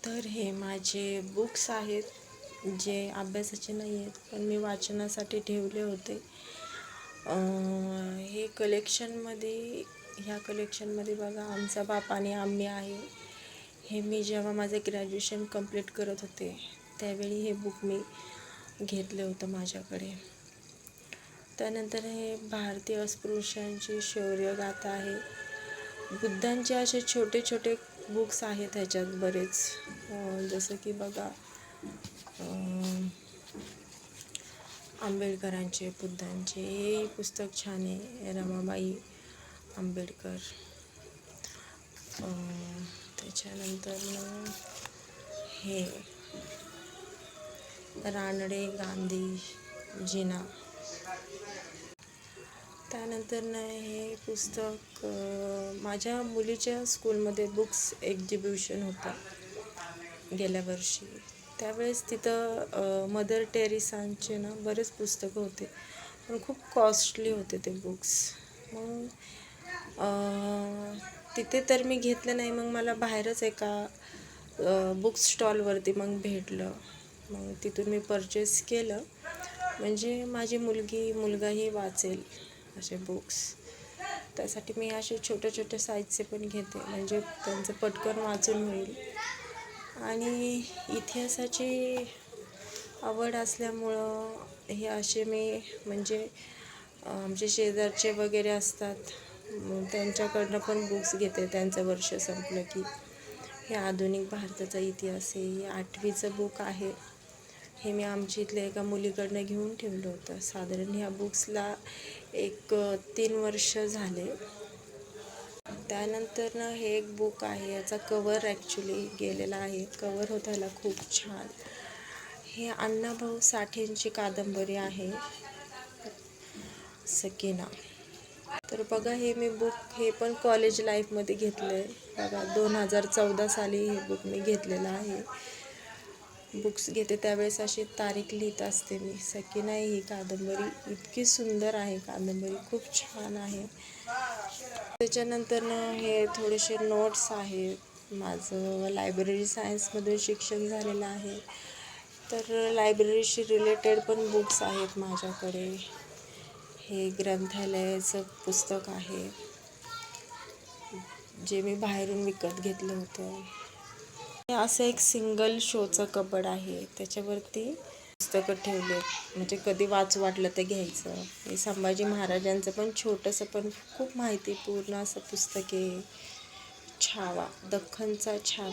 तर हे माझे बुक्स आहेत जे अभ्यासाचे नाही आहेत, पण मी वाचनासाठी ठेवले होते. हे कलेक्शनमध्ये ह्या कलेक्शनमध्ये बघा, आमचा बाप आणि आम्ही आहे. हे मी जेव्हा माझे ग्रॅज्युएशन कंप्लीट करत होते त्यावेळी हे बुक मी घेतलं होतं माझ्याकडे. त्यानंतर हे भारतीय अस्पृश्यांची शौर्यगाथा आहे. बुद्धांचे असे छोटे छोटे बुक्स आहेत ह्याच्यात बरेच, जसं की बघा आंबेडकरांचे, बुद्धांचे. हे पुस्तक छान आहे, रमाबाई आंबेडकर. त्याच्यानंतर हे रानडे गांधी जिना. त्यानंतर हे पुस्तक माझ्या मुलीच्या स्कूलमध्ये बुक्स एक्झिबिशन होतं गेल्या वर्षी. त्यावेळेस तिथं मदर टेरेसांचे बरेच पुस्तकं होते, पण खूप कॉस्टली होते ते बुक्स. मग तिथे तर मी घेतलं नाही, मग मला बाहेरच एका बुक स्टॉलवरती मग भेटलं. मग तिथून मी परचेस केलं, म्हणजे माझी मुलगाही वाचेल असे बुक्स. त्यासाठी मी असे छोटे छोटे साईजचे पण घेते, म्हणजे त्यांचं पटकन वाचून होईल. आणि इतिहासाची आवड असल्यामुळं हे असे मी, म्हणजे आमचे शेजारचे वगैरे असतात त्यांच्याकडनं पण बुक्स घेते. त्यांचं वर्ष संपलं की हे आधुनिक भारताचा इतिहास आहे, हे 8वीचं बुक आहे. हे मी आमच्या इथल्या एका मुलीकडनं घेऊन ठेवलं होतं. साधारण ह्या बुक्सला 3 वर्ष झाले. त्यानंतर हे एक बुक आहे, याचा कवर ॲक्च्युली गेलेला आहे. कवर होता ह्याला खूप छान. हे अण्णाभाऊ साठेंची कादंबरी आहे, सकीना. तर बघा, हे मी बुक हे पण कॉलेज लाईफमध्ये घेतलं आहे बघा. 2014 साली हे बुक मी घेतलेलं आहे. बुक्स घेते त्यावेळेस अशी तारीख लिहित असते मी. सकीना ही कादंबरी इतकी सुंदर आहे, कादंबरी खूप छान आहे. त्याच्यानंतर हे थोडेसे नोट्स आहेत. माझं लायब्ररी सायन्समधून शिक्षण झालेलं आहे, तर लायब्ररीशी रिलेटेड पण बुक्स आहेत माझ्याकडे. हे ग्रंथालयाचं पुस्तक आहे, जे मी बाहेरून विकत घेतलं होतं. हे असं एक सिंगल शोचं कबड आहे, त्याच्यावरती पुस्तकं ठेवले, म्हणजे कधी वाचू वाटलं तर घ्यायचं. हे संभाजी महाराजांचं पण छोटंसं पण खूप माहितीपूर्ण असं पुस्तक आहे. छावा, दख्खनचा छावा.